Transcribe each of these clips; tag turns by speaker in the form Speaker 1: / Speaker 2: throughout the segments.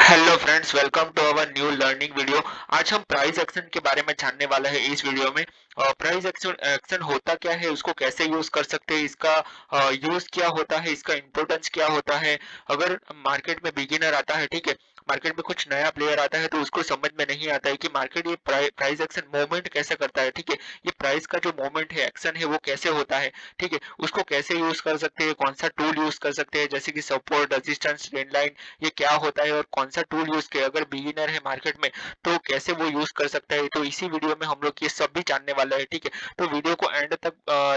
Speaker 1: Hello friends, welcome to our new learning video. आज हम price action के बारे में जानने वाले हैं इस वीडियो में। प्राइस एक्शन एक्शन होता क्या है, उसको कैसे यूज कर सकते हैं, इसका यूज क्या होता है, इसका इंपॉर्टेंस क्या होता है। अगर मार्केट में बिगिनर आता है, ठीक है, मार्केट में कुछ नया प्लेयर आता है तो उसको समझ में नहीं आता है कि मार्केट ये प्राइस एक्शन मूवमेंट कैसे करता है, ठीक है, ये प्राइस का जो मूवमेंट है, एक्शन है, वो कैसे होता है, ठीक है, उसको कैसे यूज कर सकते हैं, कौन सा टूल यूज कर सकते हैं, जैसे कि सपोर्ट, रेजिस्टेंस, ट्रेंड लाइन, ये क्या होता है और कौन सा टूल यूज किया, अगर बिगिनर है मार्केट में तो कैसे वो यूज कर सकता है। तो इसी वीडियो में हम लोग ये सब भी जानने वाला है, ठीक है। तो वीडियो को एंड तक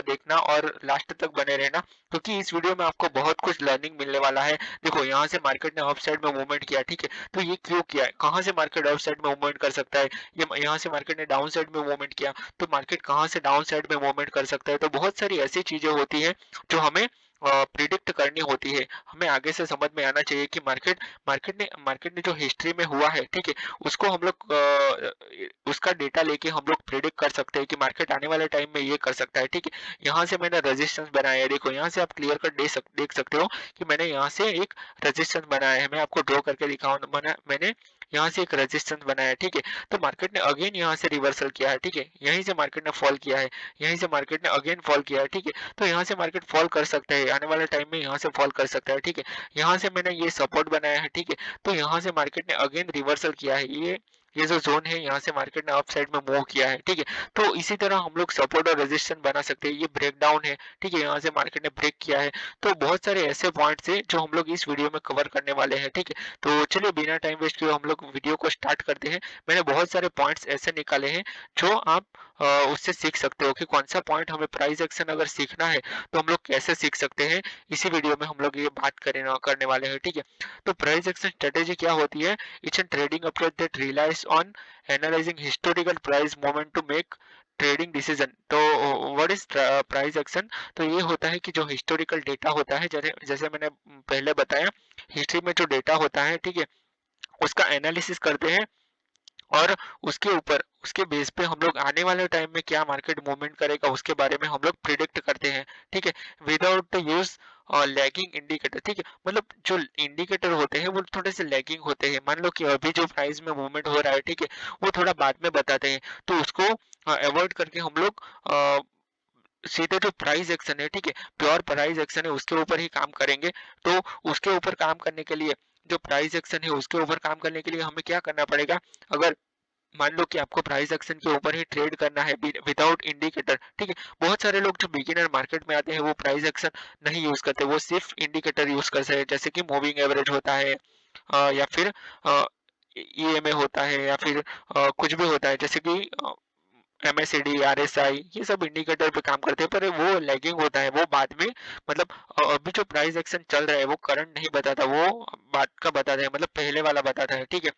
Speaker 1: देखना और लास्ट तक बने रहना, क्योंकि इस वीडियो में आपको बहुत कुछ लर्निंग मिलने वाला है। देखो, यहाँ से मार्केट ने अप साइड में मूवमेंट किया, ठीक है, तो ये क्यों किया है, कहाँ से मार्केट अप साइड में मूवमेंट कर सकता है, ये यहाँ से मार्केट ने डाउन साइड में मूवमेंट किया तो मार्केट कहाँ से डाउन साइड में मूवमेंट कर सकता है। तो बहुत सारी ऐसी चीजें होती है जो हमें प्रिडिक्ट करनी होती है। हमें आगे से समझ में आना चाहिए कि मार्केट ने जो हिस्ट्री में हुआ है, ठीक है, उसको हम लोग उसका डेटा लेके हम लोग प्रिडिक्ट कर सकते हैं कि मार्केट आने वाले टाइम में ये कर सकता है, ठीक है। यहाँ से मैंने रेजिस्टेंस बनाया है, देखो यहाँ से आप क्लियर कट देख सकते हो कि मैंने यहाँ से एक रेजिस्टेंस बनाया है। मैं आपको ड्रॉ करके दिखाऊं, मैंने यहाँ से एक रेजिस्टेंस बनाया है, ठीक है। तो मार्केट ने अगेन यहाँ से रिवर्सल किया है, ठीक है, यहीं से मार्केट ने फॉल किया है, यहीं से मार्केट ने अगेन फॉल किया है, ठीक है। तो यहाँ से मार्केट फॉल कर सकता है, आने वाले टाइम में यहाँ से फॉल कर सकता है, ठीक है। यहाँ से मैंने ये सपोर्ट बनाया है, ठीक है। तो यहाँ से मार्केट ने अगेन रिवर्सल किया है, ये जो जोन है, यहाँ से मार्केट ने अप साइड में मूव किया है, ठीक है। तो इसी तरह हम लोग सपोर्ट और रेजिस्टेंस बना सकते हैं। ये ब्रेक डाउन है, ठीक है, यहाँ से मार्केट ने ब्रेक किया है। तो बहुत सारे ऐसे पॉइंट्स है जो हम लोग इस वीडियो में कवर करने वाले हैं, ठीक है। तो चलिए बिना टाइम वेस्ट किए हम लोग वीडियो को स्टार्ट करते हैं। मैंने बहुत सारे पॉइंट्स ऐसे निकाले हैं जो आप उससे सीख सकते हो कि कौन सा पॉइंट हमें प्राइस एक्शन अगर सीखना है तो हम लोग कैसे सीख सकते हैं। इसी वीडियो में हम लोग ये बात करने वाले हैं, ठीक है। तो प्राइस एक्शन स्ट्रेटेजी क्या होती है? It's an trading approach that relies on analysing historical price movement to make trading decision. तो व्हाट इज प्राइस एक्शन? तो ये होता है कि जो हिस्टोरिकल डेटा होता है, जैसे जैसे मैंने पहले बताया, हिस्ट्री में जो डेटा होता है, ठीक है, उसका एनालिसिस करते हैं और उसके बेस पे हम लोग आने वाले टाइम में क्या मार्केट मूवमेंट करेगा उसके बारे में हम लोग प्रिडिक्ट करते हैं, ठीक है, without the use lagging indicator, ठीक है। मतलब जो इंडिकेटर होते हैं वो थोड़े से लैगिंग होते हैं। मान लो कि अभी जो प्राइस में मूवमेंट हो रहा है, ठीक है, वो थोड़ा बाद में बताते हैं, तो उसको अवॉइड करके हम लोग सीधे जो प्राइस एक्शन है, ठीक है, प्योर प्राइस एक्शन है, उसके ऊपर ही काम करेंगे। तो उसके ऊपर काम करने के लिए, जो प्राइस एक्शन है उसके ऊपर काम करने के लिए हमें क्या करना पड़ेगा? अगर मान लो कि आपको प्राइस एक्शन के ऊपर ही ट्रेड करना है विदाउट इंडिकेटर, ठीक है, बहुत सारे लोग जो बिगिनर मार्केट में आते हैं वो प्राइस एक्शन नहीं यूज करते, वो सिर्फ इंडिकेटर यूज करते हैं, जैसे कि मूविंग एवरेज होता है या फिर ईएमए होता है या फिर कुछ भी होता है, जैसे कि एमएससीडी, आरएसआई, ये सब इंडिकेटर पे काम करते हैं, पर वो लैगिंग होता है, वो बाद में, मतलब अभी जो प्राइस एक्शन चल रहा है वो करंट नहीं बताता, वो बाद का बताता है, मतलब पहले वाला बताता है, ठीक है,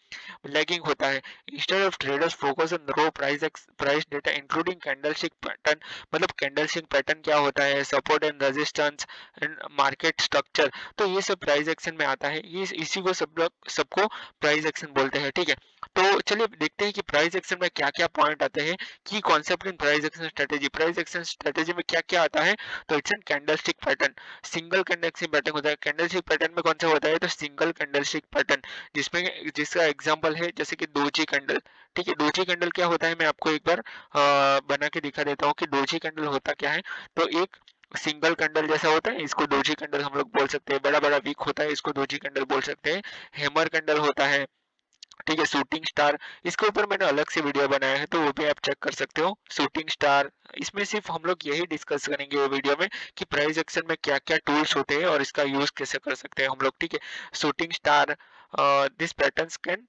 Speaker 1: लैगिंग होता है। Instead of traders focus on raw price data including candlestick pattern. मतलब कैंडलस्टिक पैटर्न क्या होता है, support and resistance and market structure, तो ये सब प्राइस एक्शन में आता है। ये इसी को सब लोग सबको प्राइस एक्शन बोलते हैं, ठीक है। तो चलिए देखते हैं कि प्राइस एक्शन में क्या क्या पॉइंट आते हैं, की concept in price action strategy. Price action strategy में क्या क्या आता है? तो it's an candlestick pattern, single candlestick pattern होता है। कैंडलस्टिक पैटर्न में कौन सा होता है? तो सिंगल कैंडलस्टिक पैटर्न, जिसमें जिसका एग्जांपल है जैसे कि डोजी कैंडल, ठीक है। डोजी कैंडल क्या होता है, मैं आपको एक बार बना के दिखा देता हूँ कि डोजी कैंडल होता क्या है। तो एक सिंगल कैंडल जैसा होता है, इसको डोजी कैंडल हम लोग बोल सकते हैं। बड़ा बड़ा वीक होता है, इसको डोजी कैंडल बोल सकते हैं। हैमर कैंडल होता है, ठीक है। शूटिंग स्टार, इसके ऊपर मैंने अलग से वीडियो बनाया है, तो वो भी आप चेक कर सकते हो। शूटिंग स्टार, इसमें सिर्फ हम लोग यही डिस्कस करेंगे वीडियो में कि प्राइस एक्शन में क्या क्या टूल्स होते हैं और इसका यूज कैसे कर सकते हैं हम लोग, ठीक है। Shooting star, this patterns can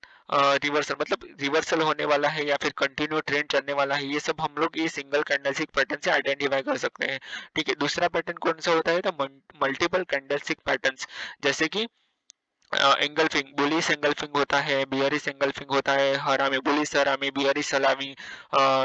Speaker 1: reversal, मतलब रिवर्सल होने वाला है या फिर कंटिन्यू ट्रेंड चलने वाला है, ये सब हम लोग ये सिंगल कैंडलस्टिक पैटर्न से आइडेंटिफाई कर सकते हैं, ठीक है। दूसरा पैटर्न कौन सा होता है? तो मल्टीपल कैंडलस्टिक पैटर्न्स, जैसे कि एंगल्फिंग, बुलिश एंगल्फिंग होता है, बियरिश एंगल्फिंग होता है, हरामी, बुलिश हरामी, बियरिश सलामी,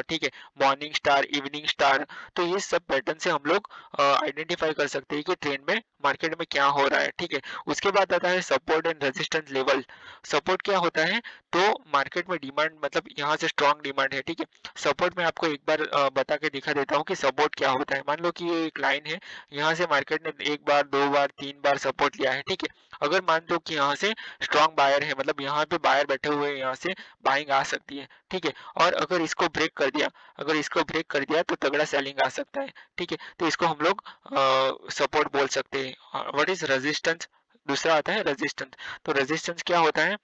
Speaker 1: ठीक है, मॉर्निंग स्टार, इवनिंग स्टार। तो ये सब पैटर्न से हम लोग आइडेंटिफाई कर सकते हैं कि ट्रेंड में मार्केट में क्या हो रहा है, ठीक है। उसके बाद आता है support and resistance level. Support क्या होता है? तो मार्केट में डिमांड, मतलब यहाँ से स्ट्रॉन्ग डिमांड है, ठीक है। सपोर्ट में आपको एक बार बता के दिखा देता हूँ कि सपोर्ट क्या होता है। मान लो कि ये एक लाइन है, यहाँ से मार्केट ने एक बार, दो बार, तीन बार सपोर्ट लिया है, ठीक है। अगर मान लो कि कि यहाँ से स्ट्रॉन्ग बायर है, मतलब यहाँ पे बायर बैठे हुए हैं, यहाँ से बाइंग आ सकती है, ठीक है। और अगर इसको ब्रेक कर दिया, अगर इसको ब्रेक कर दिया तो तगड़ा सेलिंग आ सकता है, ठीक है। तो इसको हम लोग सपोर्ट बोल सकते हैं। व्हाट इज रेजिस्टेंस, दूसरा आता है रेजिस्टेंस। तो रेजिस्टेंस क्या होता है,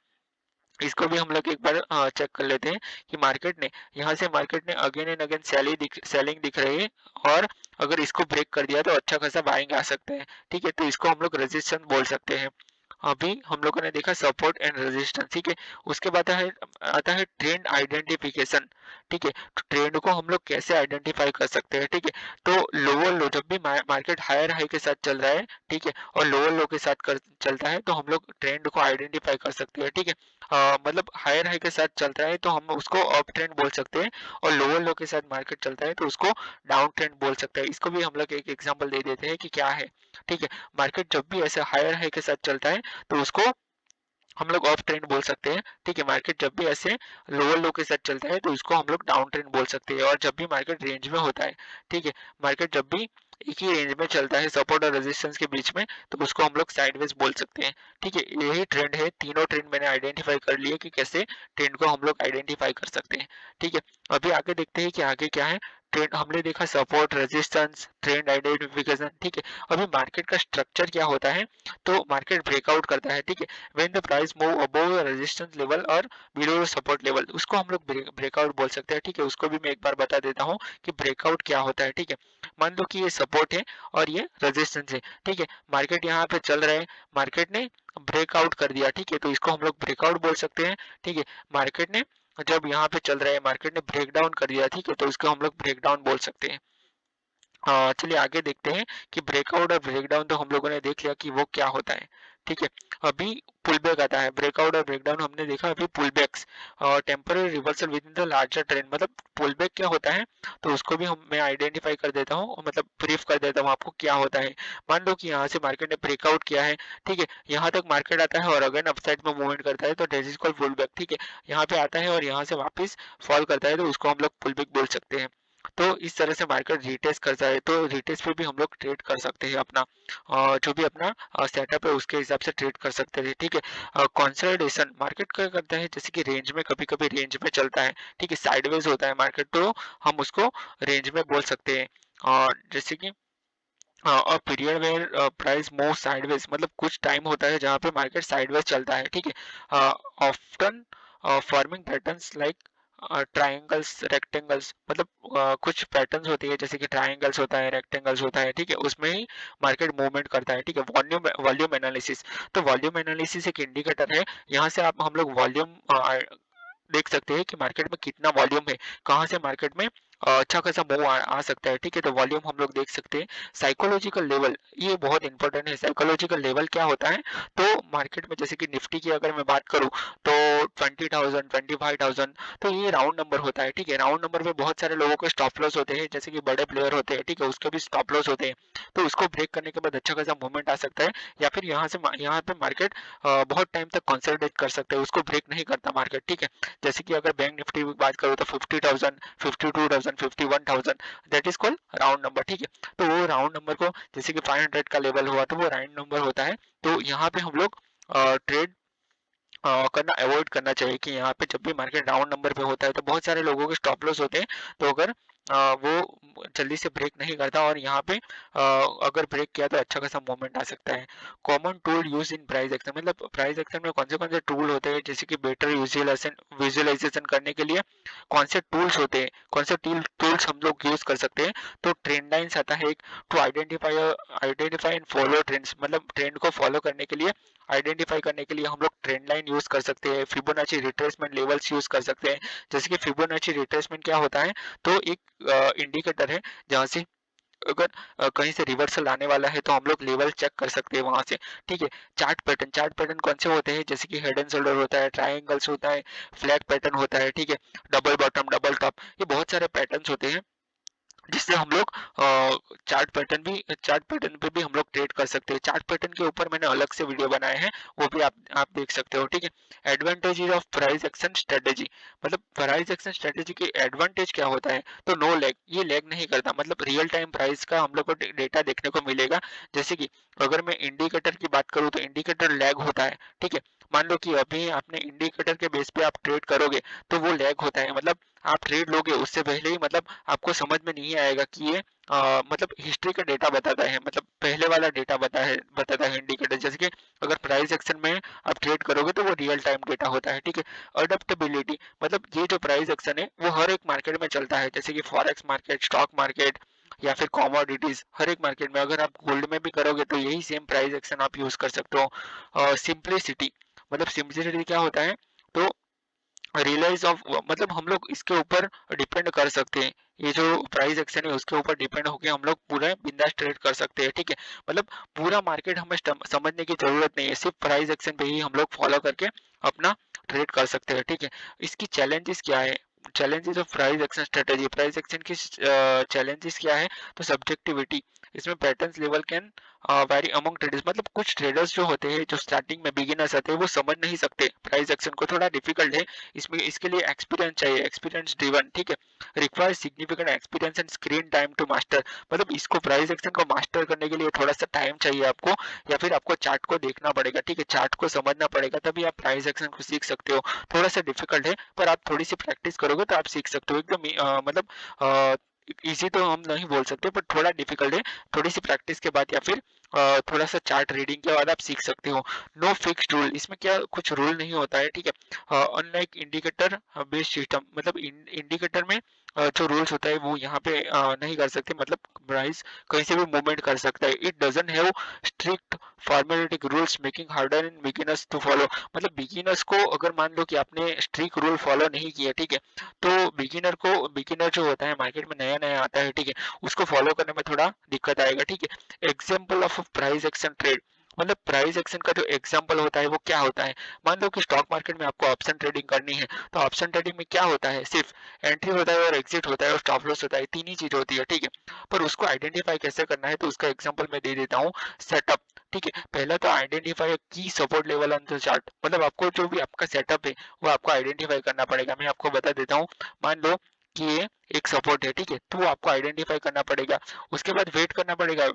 Speaker 1: इसको भी हम लोग एक बार चेक कर लेते हैं कि मार्केट ने, यहाँ से मार्केट ने अगेन एंड अगेन सेलिंग दिख रही है, और अगर इसको ब्रेक कर दिया तो अच्छा खासा बाइंग आ सकता है, ठीक है। तो इसको हम लोग रेजिस्टेंस बोल सकते हैं। अभी हम लोगों ने देखा सपोर्ट एंड रेजिस्टेंस, ठीक है। उसके बाद आता है ट्रेंड आइडेंटिफिकेशन, ठीक है। तो ट्रेंड को हम लोग कैसे आइडेंटिफाई कर सकते हैं, ठीक है। तो लोअर लो, जब भी मार्केट हायर हाई के साथ चल रहा है, ठीक है, और लोअर लो के साथ चलता है, तो हम लोग ट्रेंड को आइडेंटिफाई कर सकते हैं, ठीक है। मतलब हायर हाई के साथ चलता है तो हम उसको अप ट्रेंड बोल सकते हैं, और लोअर लो के साथ मार्केट चलता है तो उसको डाउन ट्रेंड बोल सकते हैं। इसको भी हम लोग एक एग्जांपल दे देते हैं कि क्या है, ठीक है। मार्केट जब भी ऐसे हायर हाई के साथ चलता है तो उसको हम लोग ऑफ ट्रेंड बोल सकते हैं, ठीक है। मार्केट जब भी ऐसे लोअर लो के साथ चलता है तो इसको हम लोग डाउन ट्रेंड बोल सकते हैं। और जब भी मार्केट रेंज में होता है, ठीक है, मार्केट जब भी एक ही रेंज में चलता है सपोर्ट और रेजिस्टेंस के बीच में, तो उसको हम लोग साइडवेज बोल सकते हैं, ठीक है। यही ट्रेंड है, तीनों ट्रेंड मैंने आइडेंटिफाई कर लिए कि कैसे ट्रेंड को हम लोग आइडेंटिफाई कर सकते हैं, ठीक है। अभी आगे देखते हैं कि आगे क्या है। ट्रेंड हमने देखा, सपोर्ट, रेजिस्टेंस, ट्रेंड आइडेंटिफिकेशन, ठीक है। अभी मार्केट का स्ट्रक्चर क्या होता है, तो मार्केट ब्रेकआउट करता है, ठीक है। When the price move above the resistance level और बिलो द सपोर्ट लेवल, उसको हम लोग ब्रेकआउट बोल सकते हैं, ठीक है। उसको भी मैं एक बार बता देता हूँ कि ब्रेकआउट क्या होता है, ठीक है। मान लो कि ये सपोर्ट है और ये रेजिस्टेंस है, ठीक है। मार्केट यहाँ पे चल रहा है, मार्केट ने ब्रेकआउट कर दिया, ठीक है, तो इसको हम लोग ब्रेकआउट बोल सकते हैं, ठीक है। मार्केट ने जब यहाँ पे चल रहा है, मार्केट ने ब्रेक डाउन कर दिया, ठीक है, तो इसको हम लोग ब्रेक डाउन बोल सकते हैं। चलिए आगे देखते हैं कि ब्रेकआउट और ब्रेकडाउन तो हम लोगों ने देख लिया कि वो क्या होता है, ठीक है। अभी पुल बैक आता है, ब्रेकआउट और ब्रेकडाउन हमने देखा। अभी pull backs, temporary reversal within the larger trend, मतलब पुल बैक क्या होता है, तो उसको भी हम मैं आइडेंटिफाई कर देता हूँ, मतलब ब्रीफ कर देता हूँ आपको क्या होता है। मान लो कि यहाँ से मार्केट ने ब्रेकआउट किया है, ठीक है, यहाँ तक मार्केट आता है और अगेन अपसाइड में मूवमेंट करता है, तो this is called pull back, ठीक है। यहाँ पे आता है और यहाँ से वापस फॉल करता है, तो उसको हम लोग पुल बैक बोल सकते हैं। तो इस तरह से मार्केट रिटेस्ट करता है, तो रिटेस्ट पे भी हम लोग ट्रेड कर सकते हैं अपना, जो भी अपना सेटअप है उसके हिसाब से ट्रेड कर सकते हैं, ठीक है। कंसोलिडेशन, मार्केट क्या करता है, जैसे कि रेंज में, कभी कभी रेंज में चलता है, ठीक है, साइडवेज होता है मार्केट, तो हम उसको रेंज में बोल सकते हैं। और जैसे कि और period where price move sideways, मतलब कुछ टाइम होता है जहाँ पे मार्केट साइडवेज चलता है, ठीक है। Often forming patterns like triangles, rectangles, मतलब कुछ पैटर्न्स होती है, जैसे कि ट्रायंगल्स होता है, रेक्टेंगल्स होता है, ठीक है, उसमें ही मार्केट मूवमेंट करता है, ठीक है। वॉल्यूम वॉल्यूम एनालिसिस, तो वॉल्यूम एनालिसिस एक इंडिकेटर है, यहाँ से आप हम लोग वॉल्यूम देख सकते हैं कि मार्केट में कितना वॉल्यूम है, कहाँ से मार्केट में अच्छा खासा मूव आ सकता है, ठीक है। तो वॉल्यूम हम लोग देख सकते हैं। साइकोलॉजिकल लेवल, ये बहुत इंपॉर्टेंट है। साइकोलॉजिकल लेवल क्या होता है, तो मार्केट में जैसे कि निफ्टी की अगर मैं बात करूं तो 20,000, 25,000, तो ये राउंड नंबर होता है, ठीक है। राउंड नंबर में बहुत सारे लोगों के स्टॉप लॉस होते हैं, जैसे कि बड़े प्लेयर होते हैं, ठीक है, उसके भी स्टॉप लॉस होते हैं, तो उसको ब्रेक करने के बाद अच्छा खासा मूवमेंट आ सकता है, या फिर यहाँ पे मार्केट बहुत टाइम तक कंसोलिडेट कर सकते हैं, उसको ब्रेक नहीं करता मार्केट, ठीक है। जैसे कि अगर बैंक निफ्टी की बात करो तो 50,000, 52,000, 51,000, that is called round number, ठीक है। तो वो राउंड नंबर को, जैसे कि 500 का लेवल हुआ तो वो राउंड नंबर होता है, तो यहाँ पे हम लोग ट्रेड करना अवॉइड करना चाहिए, कि यहाँ पे जब भी मार्केट राउंड नंबर पे होता है तो बहुत सारे लोगों के स्टॉप लॉस होते हैं, तो अगर वो जल्दी से ब्रेक नहीं करता और यहाँ पे अगर ब्रेक किया तो अच्छा खासा मूवमेंट आ सकता है। Common tool use in price action, मतलब प्राइस एक्शन में कौन से टूल होते हैं, जैसे कि बेटर विजुअलाइजेशन करने के लिए कौन से टूल्स होते हैं, कौन से टूल्स हम लोग यूज कर सकते हैं। तो ट्रेंड लाइन्स आता है एक, to identify and follow trends, मतलब ट्रेंड को फॉलो करने के लिए, आइडेंटिफाई करने के लिए हम लोग ट्रेंड लाइन यूज कर सकते हैं। फिबोनाची रिट्रेसमेंट लेवल्स यूज कर सकते हैं। जैसे कि फिबोनाची रिट्रेसमेंट क्या होता है, तो एक इंडिकेटर है जहाँ से अगर कहीं से रिवर्सल आने वाला है तो हम लोग लेवल चेक कर सकते हैं वहां से, ठीक है। चार्ट पैटर्न कौन से होते हैं, जैसे कि हेड एंड शोल्डर होता है, ट्रायंगल्स होता है, फ्लैग पैटर्न होता है, ठीक है, डबल बॉटम, डबल टॉप, ये बहुत सारे पैटर्न्स होते हैं जिससे हम लोग चार्ट पैटर्न पे भी हम लोग ट्रेड कर सकते हैं। चार्ट पैटर्न के ऊपर मैंने अलग से वीडियो बनाए हैं, वो भी आप देख सकते हो, ठीक है। Advantages of price action strategy, मतलब प्राइस एक्शन स्ट्रेटेजी की एडवांटेज क्या होता है, तो नो लैग, ये लैग नहीं करता, मतलब रियल टाइम प्राइस का हम लोग को डेटा देखने को मिलेगा। जैसे कि अगर मैं इंडिकेटर की बात करूँ तो इंडिकेटर लैग होता है, ठीक है। मान लो कि अभी आपने इंडिकेटर के बेस पे आप ट्रेड करोगे तो वो लैग होता है, मतलब आप ट्रेड लोगे उससे पहले ही मतलब आपको समझ में नहीं आएगा कि ये मतलब हिस्ट्री का डेटा बताता है, मतलब पहले वाला डेटा बताता है इंडिकेटर। जैसे कि अगर प्राइस एक्शन में आप ट्रेड करोगे तो वो रियल टाइम डेटा होता है, ठीक है। अडेप्टेबिलिटी, मतलब ये जो प्राइस एक्शन है वो हर एक मार्केट में चलता है, जैसे कि फॉरेक्स मार्केट, स्टॉक मार्केट या फिर कमोडिटीज, हर एक मार्केट में। अगर आप गोल्ड में भी करोगे तो यही सेम प्राइस एक्शन आप यूज कर सकते हो। सिंप्लिसिटी, मतलब सिंप्लिसिटी क्या होता है, तो रियलाइज ऑफ, मतलब हम लोग इसके ऊपर डिपेंड कर सकते हैं, ये जो प्राइस एक्शन है उसके ऊपर डिपेंड होकर हम लोग पूरा बिंदास ट्रेड कर सकते हैं, ठीक है। मतलब पूरा मार्केट हमें समझने की जरूरत नहीं है, सिर्फ प्राइस एक्शन पे ही हम लोग फॉलो करके अपना ट्रेड कर सकते हैं, ठीक है। इसकी चैलेंजेस क्या है, challenges of price action strategy, price action की चैलेंजेस क्या है, तो सब्जेक्टिविटी, इसमें patterns level can very among traders, मतलब कुछ ट्रेडर्स जो होते हैं, जो स्टार्टिंग में बिगिनर्स आते हैं, वो समझ नहीं सकते प्राइस एक्शन को, थोड़ा डिफिकल्ट है। इसमें इसके लिए एक्सपीरियंस चाहिए, एक्सपीरियंस ड्रिवन, ठीक है। Require significant experience and screen time to master, मतलब इसको प्राइस एक्शन को मास्टर करने के लिए थोड़ा सा टाइम चाहिए आपको, या फिर आपको चार्ट को देखना पड़ेगा, ठीक है, चार्ट को समझना पड़ेगा, तभी आप प्राइस एक्शन को सीख सकते हो। थोड़ा सा डिफिकल्ट है, पर आप थोड़ी सी प्रैक्टिस करोगे तो आप सीख सकते हो एकदम मतलब इजी तो हम नहीं बोल सकते, पर थोड़ा डिफिकल्ट है। थोड़ी सी प्रैक्टिस के बाद या फिर थोड़ा सा चार्ट रीडिंग के बाद आप सीख सकते हो। नो फिक्स्ड रूल, इसमें क्या कुछ रूल नहीं होता है, ठीक है। अनलाइक इंडिकेटर बेस्ड सिस्टम, मतलब इंडिकेटर में जो रूल्स होता है वो यहाँ पे नहीं कर सकते, मतलब प्राइस कहीं से भी मूवमेंट कर सकता है। It doesn't have strict formalitic rules making harder in beginners to follow, मतलब बिगिनर्स को अगर मान लो कि आपने स्ट्रिक्ट रूल फॉलो नहीं किया, ठीक है, तो बिगिनर जो होता है मार्केट में नया नया आता है, ठीक है, उसको फॉलो करने में थोड़ा दिक्कत आएगा, ठीक है। Example of price action trade, मतलब प्राइस एक्शन का जो एग्जाम्पल होता है वो क्या होता है, मान लो कि स्टॉक मार्केट में आपको ऑप्शन ट्रेडिंग करनी है, तो ऑप्शन ट्रेडिंग में क्या होता है, सिर्फ एंट्री होता है और एग्जिट होता है और स्टॉप लॉस होता है, तीन ही चीज होती है, ठीक है। पर उसको आइडेंटिफाई कैसे करना है, तो उसका एग्जाम्पल मैं दे देता हूँ। सेटअप, ठीक है, पहला तो आइडेंटिफाई की support level on the chart, मतलब आपको जो भी आपका सेटअप है वो आपको आइडेंटिफाई करना पड़ेगा। मैं आपको बता देता हूँ, मान लो कि ये एक सपोर्ट है, ठीक है, तो वो आपको आइडेंटिफाई करना पड़ेगा। उसके बाद वेट करना पड़ेगा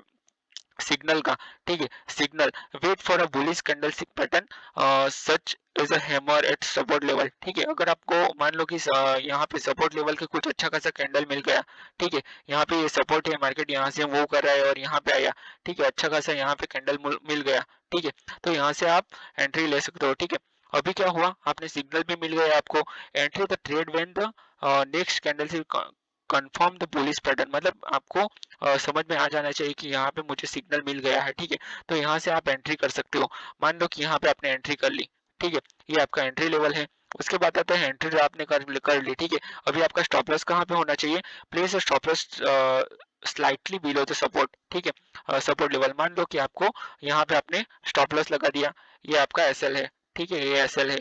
Speaker 1: सिग्नल का, ठीक है, signal, wait for a bullish candlestick pattern such is a hammer at support level, ठीक है। अगर आपको मान लो कि यहाँ पे सपोर्ट लेवल के कुछ अच्छा खासा कैंडल मिल गया, ठीक है, यहाँ पे ये सपोर्ट है, मार्केट यहाँ से मूव कर रहा है और यहाँ पे आया, ठीक है, अच्छा खासा यहाँ पे कैंडल मिल गया, ठीक है, तो यहाँ से आप एंट्री ले सकते हो, ठीक है। अभी क्या हुआ, आपने सिग्नल भी मिल गया आपको, entry the trade when the next candle से कंफर्म द बुलिश पैटर्न, मतलब आपको समझ में आ जाना चाहिए कि यहाँ पे मुझे सिग्नल मिल गया है, ठीक है, तो यहाँ से आप एंट्री कर सकते हो। मान लो कि यहाँ पे आपने एंट्री कर ली, ठीक है, ये आपका एंट्री लेवल है। उसके बाद आता है एंट्री जो आपने कर ली, ठीक है, अभी आपका स्टॉप लॉस कहाँ पे होना चाहिए, place stop loss slightly below the support, ठीक है, सपोर्ट लेवल। मान लो कि आपको यहाँ पे आपने स्टॉप लॉस लगा दिया, ये आपका एसएल है, ठीक है, ये एसएल है,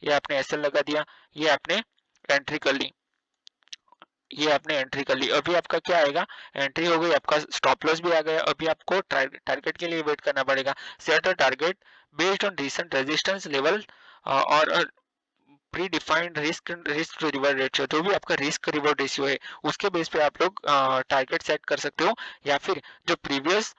Speaker 1: ये आपने एसएल लगा दिया, ये आपने एंट्री कर ली, ये आपने एंट्री कर ली। अभी आपका क्या आएगा, एंट्री हो गई, आपका स्टॉप लॉस भी आ गया। अभी आपको टारगेट के लिए वेट करना पड़ेगा। Set a target based on recent resistance level और predefined risk to reward ratio, जो भी आपका रिस्क रिवॉर्ड रेशियो है उसके बेस पे आप लोग टारगेट सेट कर सकते हो, या फिर जो प्रीवियस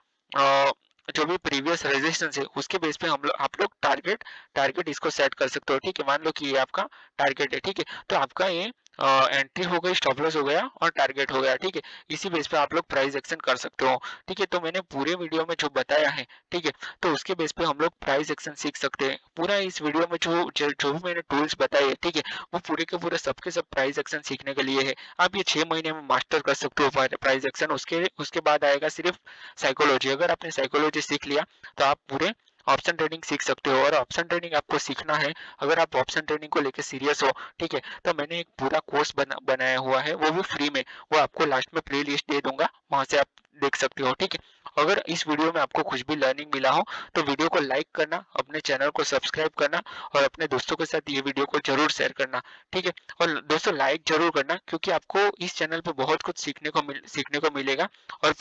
Speaker 1: जो भी प्रीवियस रेजिस्टेंस है उसके बेस पे हम लोग आप लोग टारगेट इसको सेट कर सकते हो, ठीक है। मान लो कि ये आपका टारगेट है, ठीक है, तो आपका ये एंट्री हो गई, स्टॉप लॉस हो गया और टारगेट हो गया, ठीक है। इसी बेस पे आप लोग प्राइस एक्शन कर सकते हो, ठीक है। तो मैंने पूरे वीडियो में जो बताया है, ठीक है, तो उसके बेस पे हम लोग प्राइस एक्शन सीख सकते हैं। पूरा इस वीडियो में जो भी मैंने टूल्स बताए हैं, ठीक है, वो पूरे के पूरे सबके सब प्राइस एक्शन सीखने के लिए है। आप ये 6 महीने में मास्टर कर सकते हो प्राइस एक्शन। उसके उसके बाद आएगा सिर्फ साइकोलॉजी। अगर आपने साइकोलॉजी सीख लिया तो आप पूरे ऑप्शन ट्रेडिंग सीख सकते हो, और ऑप्शन ट्रेडिंग आपको सीखना है, अगर आप ऑप्शन ट्रेडिंग को लेकर सीरियस हो, ठीक है, तो मैंने एक पूरा कोर्स बनाया हुआ है, वो भी फ्री में, वो आपको लास्ट में प्ले लिस्ट दे दूंगा, वहां से आप देख सकते हो, ठीक है। अगर इस वीडियो में आपको कुछ भी लर्निंग मिला हो तो वीडियो को लाइक करना, अपने चैनल को सब्सक्राइब करना और अपने दोस्तों के साथ ये वीडियो को ज़रूर शेयर करना, ठीक है। और दोस्तों लाइक ज़रूर करना क्योंकि आपको इस चैनल पे बहुत कुछ सीखने को मिलेगा और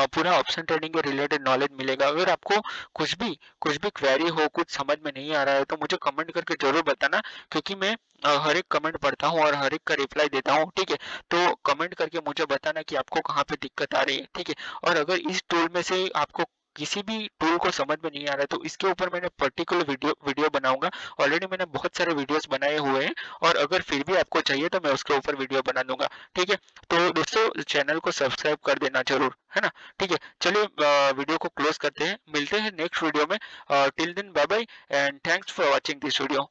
Speaker 1: पूरा ऑप्शन ट्रेडिंग के रिलेटेड नॉलेज मिलेगा। अगर आपको कुछ भी क्वेरी हो, कुछ समझ में नहीं आ रहा है तो मुझे कमेंट करके ज़रूर बताना क्योंकि मैं हर एक कमेंट पढ़ता हूँ और हर एक का रिप्लाई देता हूँ, ठीक है। तो कमेंट करके मुझे बताना कि आपको कहाँ पे दिक्कत आ रही है, ठीक है। और अगर इस टूल में से आपको किसी भी टूल को समझ में नहीं आ रहा है तो इसके ऊपर मैंने पर्टिकुलर वीडियो वीडियो बनाऊँगा। ऑलरेडी मैंने बहुत सारे वीडियोज़ बनाए हुए हैं और अगर फिर भी आपको चाहिए तो मैं उसके ऊपर वीडियो बना दूँगा, ठीक है। तो दोस्तों चैनल को सब्सक्राइब कर देना ज़रूर, है ना? ठीक है, चलिए वीडियो को क्लोज़ करते हैं, मिलते हैं नेक्स्ट वीडियो में। Till then bye bye and thanks for watching this video.